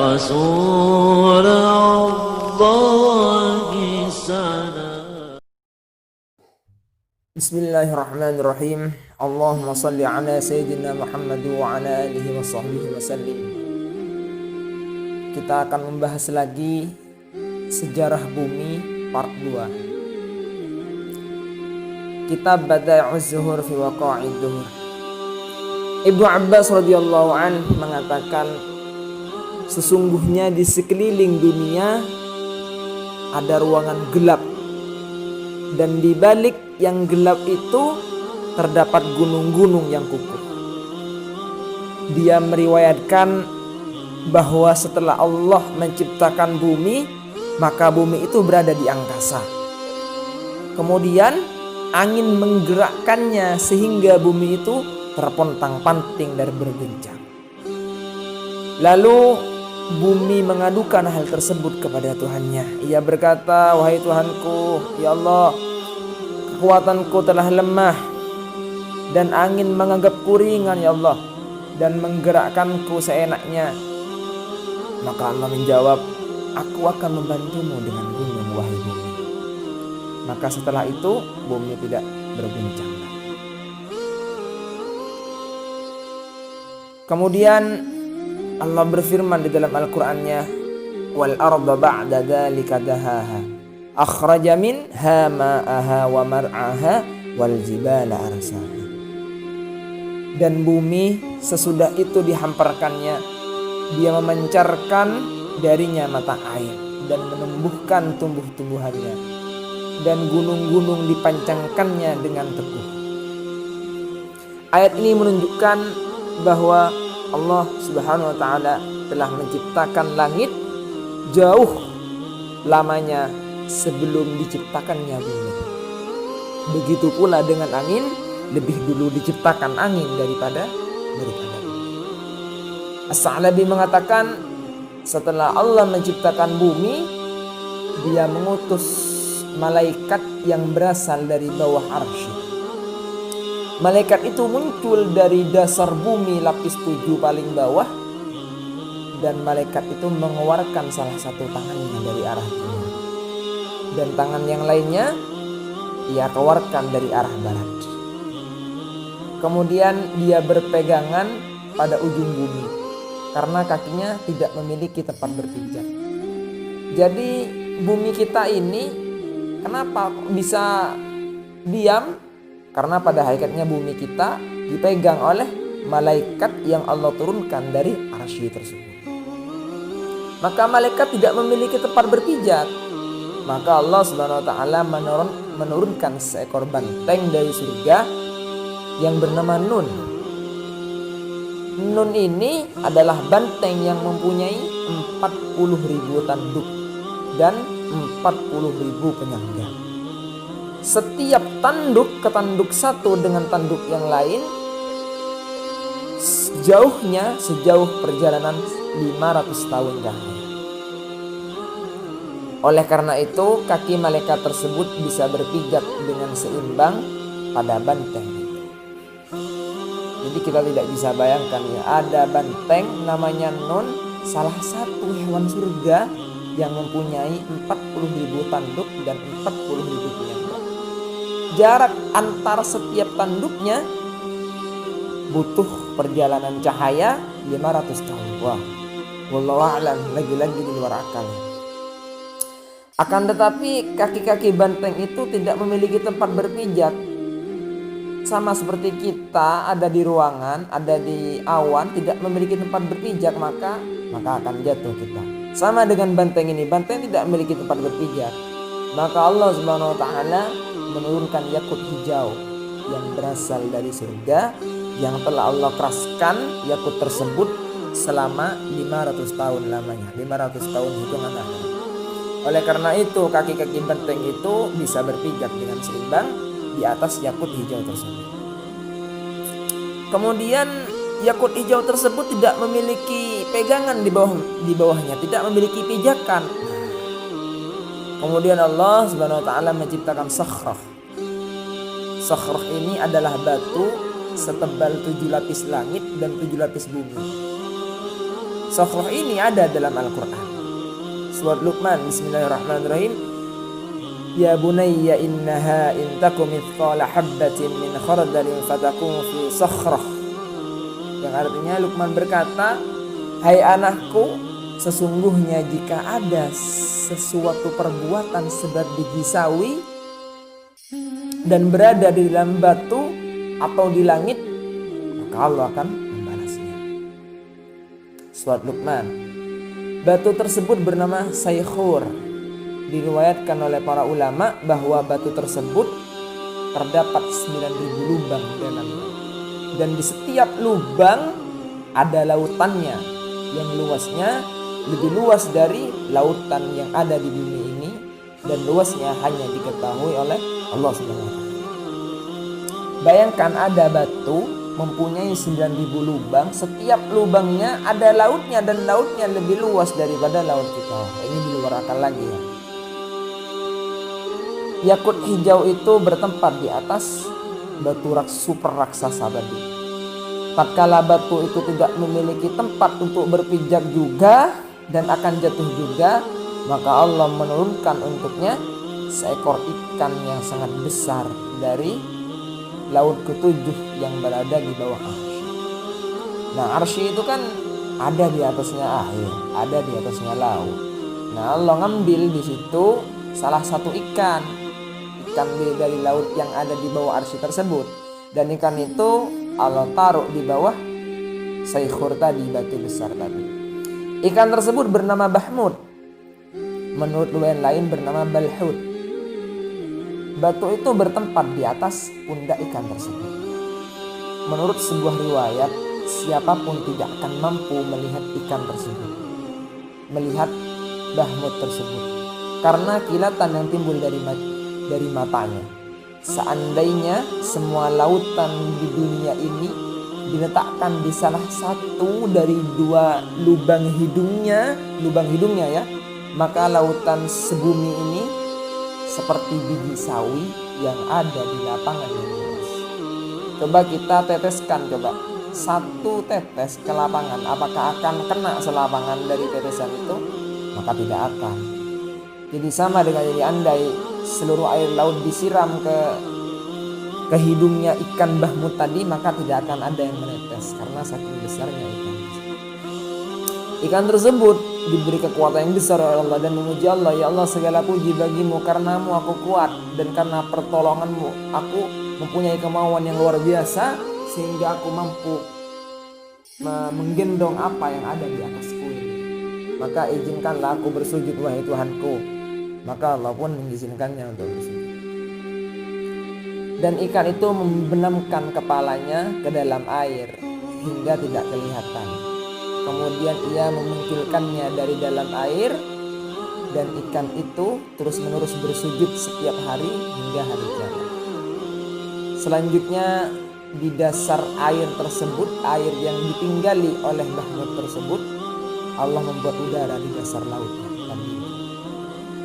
رسول الله سلام. Bismillahirrahmanirrahim. Allahumma salli ala Sayyidina Muhammad wa ala alihi wa sahbihi wa sallim. Kita akan membahas lagi sejarah bumi part 2. Kitab Bada'i'uz Zuhur fi Waqa'id Duhur. Ibnu Abbas radhiyallahu an mengatakan, sesungguhnya di sekeliling dunia ada ruangan gelap, dan di balik yang gelap itu terdapat gunung-gunung yang kukuh. Dia meriwayatkan bahwa setelah Allah menciptakan bumi, maka bumi itu berada di angkasa. Kemudian angin menggerakkannya sehingga bumi itu terpontang-panting dan berguncang. Lalu bumi mengadukan hal tersebut kepada Tuhannya. Ia berkata, "Wahai Tuhanku, ya Allah, kekuatanku telah lemah dan angin menganggapku ringan, ya Allah, dan menggerakkanku seenaknya." Maka Allah menjawab, "Aku akan membantumu dengan gunung, wahai bumi." Maka setelah itu bumi tidak berguncang lagi. Kemudian Allah berfirman di dalam Al-Qur'annya, "Wal arda ba'da dzalika dahaha, akhraja minha ma'aha wa mar'aha wal jibala arsaha." Dan bumi sesudah itu dihamparkannya, dia memancarkan darinya mata air dan menumbuhkan tumbuh-tumbuhannya, dan gunung-gunung dipancangkannya dengan teguh. Ayat ini menunjukkan bahwa Allah Subhanahu wa taala telah menciptakan langit jauh lamanya sebelum diciptakannya bumi. Begitu pula dengan angin, lebih dulu diciptakan angin daripada bumi. As-Sa'labi mengatakan, setelah Allah menciptakan bumi, dia mengutus malaikat yang berasal dari bawah arsy. Malaikat itu muncul dari dasar bumi lapis 7 paling bawah, dan malaikat itu mengeluarkan salah satu tangannya dari arah timur, dan tangan yang lainnya ia keluarkan dari arah barat. Kemudian dia berpegangan pada ujung bumi karena kakinya tidak memiliki tempat berpijak. Jadi bumi kita ini kenapa bisa diam? Karena pada hakikatnya bumi kita dipegang oleh malaikat yang Allah turunkan dari arsy tersebut. Maka malaikat tidak memiliki tempat berpijak. Maka Allah Subhanahu wa taala menurunkan seekor banteng dari surga yang bernama Nun. Nun ini adalah banteng yang mempunyai 40.000 tanduk dan 40.000 penyangga. Setiap tanduk ke tanduk satu dengan tanduk yang lain jauhnya sejauh perjalanan 500 tahun cahaya. Oleh karena itu kaki malaikat tersebut bisa berpijak dengan seimbang pada banteng itu. Jadi kita tidak bisa bayangkan ya, ada banteng namanya Nun, salah satu hewan surga yang mempunyai 40.000 tanduk dan 40.000 penyangga. Jarak antar setiap tanduknya butuh perjalanan cahaya 500 tahun. Wah, wallahu a'lam, lagi-lagi di luar akal. Akan tetapi kaki-kaki banteng itu tidak memiliki tempat berpijak. Sama seperti kita ada di ruangan, ada di awan, tidak memiliki tempat berpijak, maka akan jatuh kita. Sama dengan banteng ini, banteng tidak memiliki tempat berpijak. Maka Allah Subhanahu wa taala menurunkan yakut hijau yang berasal dari surga, yang telah Allah keraskan yakut tersebut selama 500 tahun lamanya, 500 tahun hitungan akhir. Oleh karena itu kaki-kaki banteng itu bisa berpijak dengan seimbang di atas yakut hijau tersebut. Kemudian yakut hijau tersebut tidak memiliki pegangan di bawahnya, tidak memiliki pijakan. Kemudian Allah Subhanahu wa taala menciptakan sakhrah. Sakhrah ini adalah batu setebal 7 lapis langit dan 7 lapis bumi. Sakhrah ini ada dalam Al-Quran. Surat Luqman, bismillahirrahmanirrahim. Ya bunayya innaha in takum mithqala habbatin min khardalin fatakun fi sakhrah. Yang artinya Luqman berkata, hai anakku, sesungguhnya jika ada sesuatu perbuatan seberat biji sawi dan berada di dalam batu atau di langit, maka Allah akan membalasnya. Surat Luqman. Batu tersebut bernama Saykhur. Diriwayatkan oleh para ulama bahwa batu tersebut terdapat 9.000 lubang di dalamnya. Dan di setiap lubang ada lautannya yang luasnya lebih luas dari lautan yang ada di bumi ini, dan luasnya hanya diketahui oleh Allah SWT. Bayangkan ada batu mempunyai 9.000 lubang, setiap lubangnya ada lautnya dan lautnya lebih luas daripada laut kita. Ini di luar akal lagi ya. Yakut hijau itu bertempat di atas batu super raksasa tadi. Tatkala batu itu tidak memiliki tempat untuk berpijak juga dan akan jatuh juga, maka Allah menurunkan untuknya seekor ikan yang sangat besar dari laut ketujuh yang berada di bawah arsy. Nah, arsy itu kan ada di atasnya air, ada di atasnya laut. Nah, Allah ngambil di situ salah satu ikan dari laut yang ada di bawah arsy tersebut, dan ikan itu Allah taruh di bawah Saykhur tadi, batu besar tadi. Ikan tersebut bernama Bahmud, menurut riwayat lain bernama Balhut. Batu itu bertempat di atas pundak ikan tersebut. Menurut sebuah riwayat, siapapun tidak akan mampu melihat ikan tersebut, melihat Bahmud tersebut, karena kilatan yang timbul dari matanya. Seandainya semua lautan di dunia ini diletakkan di salah satu dari dua lubang hidungnya ya, maka lautan sebumi ini seperti biji sawi yang ada di lapangan yang luas. Coba kita teteskan, satu tetes ke lapangan, apakah akan kena selapangan dari tetesan itu? Maka tidak akan. Jadi sama dengan jadi andai seluruh air laut disiram ke hidungnya ikan Bahmud tadi, maka tidak akan ada yang menetes karena saking besarnya ikan. Ikan tersebut diberi kekuatan yang besar oleh Allah dan memuji Allah, ya Allah segala puji bagimu, karenamu aku kuat dan karena pertolonganmu aku mempunyai kemauan yang luar biasa sehingga aku mampu menggendong apa yang ada di atasku ini. Maka izinkanlah aku bersujud wahai Tuhanku. Maka Allah pun mengizinkannya untuk bersujud. Dan ikan itu membenamkan kepalanya ke dalam air hingga tidak kelihatan. Kemudian ia memungkilkannya dari dalam air, dan ikan itu terus-menerus bersujud setiap hari hingga hari kiamat. Selanjutnya di dasar air tersebut, air yang ditinggali oleh Bahmud tersebut, Allah membuat udara di dasar lautnya.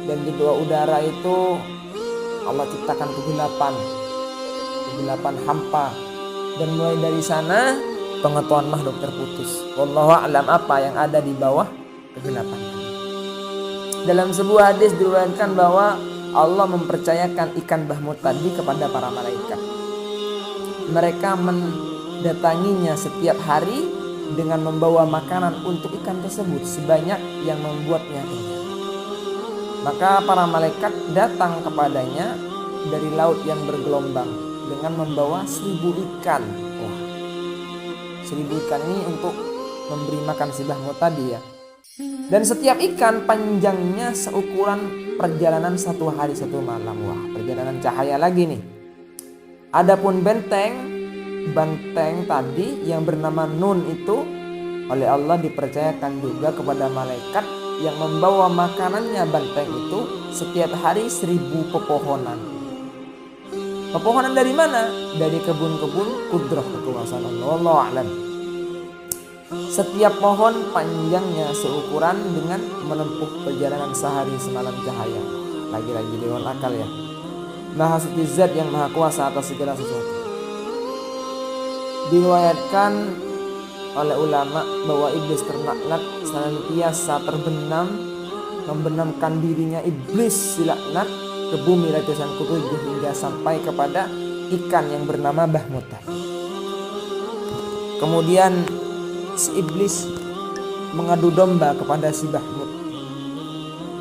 Dan di bawah udara itu Allah ciptakan kegelapan hampa, dan mulai dari sana pengetahuan makhluk terputus. Wallahu a'lam apa yang ada di bawah kegelapan. Dalam sebuah hadis diriwayatkan bahwa Allah mempercayakan ikan Bahmud tadi kepada para malaikat. Mereka mendatanginya setiap hari dengan membawa makanan untuk ikan tersebut sebanyak yang membuatnya kenyang. Maka para malaikat datang kepadanya dari laut yang bergelombang dengan membawa 1.000 ikan. Wah, 1.000 ikan ini untuk memberi makan si Bahmud tadi ya. Dan setiap ikan panjangnya seukuran perjalanan 1 hari 1 malam. Wah, perjalanan cahaya lagi nih. Adapun benteng tadi yang bernama Nun itu oleh Allah dipercayakan juga kepada malaikat yang membawa makanannya banteng itu setiap hari 1.000 pepohonan. Pepohonan dari mana? Dari kebun-kebun kudrah kekuasaan Allah. Wallahu a'lam. Setiap pohon panjangnya seukuran dengan menempuh perjalanan sehari semalam cahaya. Lagi-lagi dewan akal ya. Maha Suci Zat yang Maha Kuasa atas segala sesuatu. Diriwayatkan oleh ulama bahwa iblis terlaknat senantiasa membenamkan dirinya iblis dilaknat ke bumi lapisan ketujuh hingga sampai kepada ikan yang bernama Bahmut. Kemudian si iblis mengadu domba kepada si Bahmut.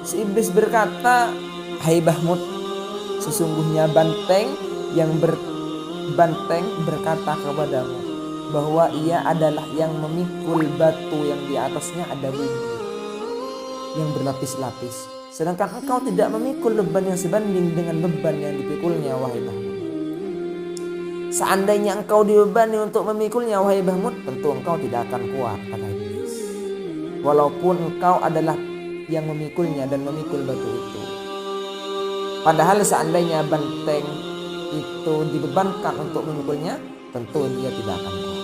Si iblis berkata, "Hai Bahmut, sesungguhnya banteng berkata kepadamu bahwa ia adalah yang memikul batu yang di atasnya ada bumi yang berlapis-lapis. Sedangkan engkau tidak memikul beban yang sebanding dengan beban yang dipikulnya, wahai Bahmut. Seandainya engkau dibebani untuk memikulnya, wahai Bahmut, tentu engkau tidak akan kuat," kata iblis. "Walaupun engkau adalah yang memikulnya dan memikul batu itu. Padahal seandainya banteng itu dibebankan untuk memikulnya, tentu dia tidak akan kuat."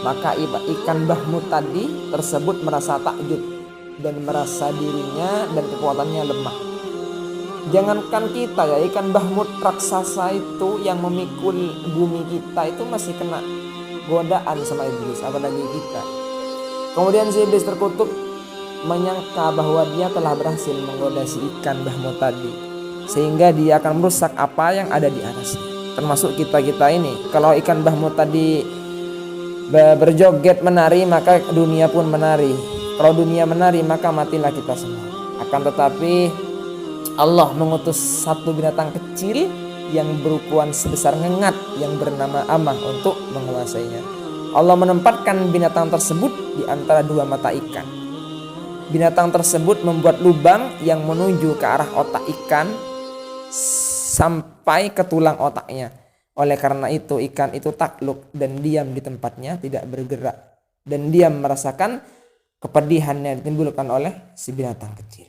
Maka ikan Bahmut tadi tersebut merasa takjub dan merasa dirinya dan kekuatannya lemah. Jangankan kita ya, ikan Bahmut raksasa itu yang memikul bumi kita itu masih kena godaan sama iblis, apalagi kita. Kemudian si iblis terkutuk menyangka bahwa dia telah berhasil menggoda si ikan Bahmut tadi, sehingga dia akan merusak apa yang ada di atasnya, termasuk kita ini. Kalau ikan Bahmut tadi berjoget menari, maka dunia pun menari. Kalau dunia menari, maka matilah kita semua. Akan tetapi Allah mengutus satu binatang kecil yang berukuran sebesar ngengat yang bernama Amah untuk menguasainya. Allah menempatkan binatang tersebut di antara dua mata ikan. Binatang tersebut membuat lubang yang menuju ke arah otak ikan sampai ke tulang otaknya. Oleh karena itu ikan itu takluk dan diam di tempatnya, tidak bergerak, dan diam merasakan kepedihan yang ditimbulkan oleh si binatang kecil.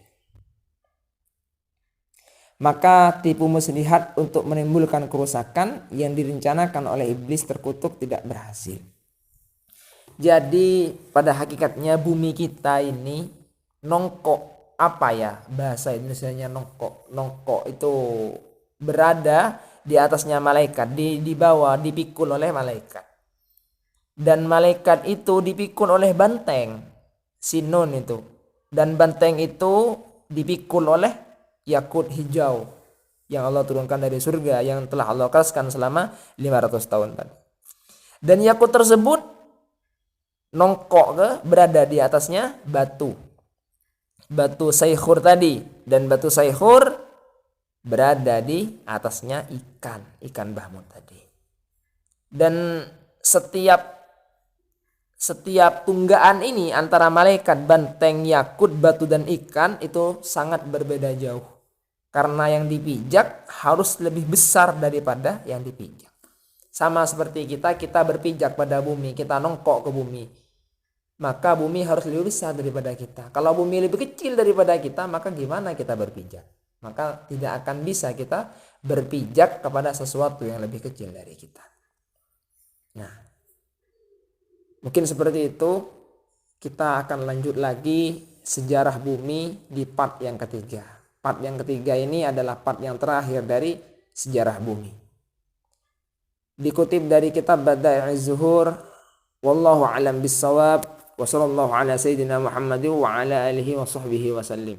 Maka tipu muslihat untuk menimbulkan kerusakan yang direncanakan oleh iblis terkutuk tidak berhasil. Jadi pada hakikatnya bumi kita ini nongkok, apa ya bahasa Indonesianya nongkok? Nongkok itu berada di atasnya malaikat, di bawah dipikul oleh malaikat. Dan malaikat itu dipikul oleh banteng, Sinun itu. Dan banteng itu dipikul oleh yakut hijau yang Allah turunkan dari surga, yang telah Allah keraskan selama 500 tahun tadi. Dan yakut tersebut nongkok berada di atasnya batu Saikhur tadi, dan batu Saikhur berada di atasnya ikan Bahmut tadi. Dan setiap tunggaan ini antara malaikat, banteng, yakut, batu dan ikan itu sangat berbeda jauh. Karena yang dipijak harus lebih besar daripada yang dipijak. Sama seperti kita berpijak pada bumi, kita nongkok ke bumi, maka bumi harus lebih besar daripada kita. Kalau bumi lebih kecil daripada kita, maka gimana kita berpijak? Maka tidak akan bisa kita berpijak kepada sesuatu yang lebih kecil dari kita. Nah, mungkin seperti itu. Kita akan lanjut lagi sejarah bumi di part yang ketiga. Part yang ketiga ini adalah part yang terakhir dari sejarah bumi. Dikutip dari kitab Bada'i'uz Zuhur, wallahu a'lam bissawab, wa sallallahu ala sayyidina Muhammadin wa ala alihi wa sahbihi wa sallim.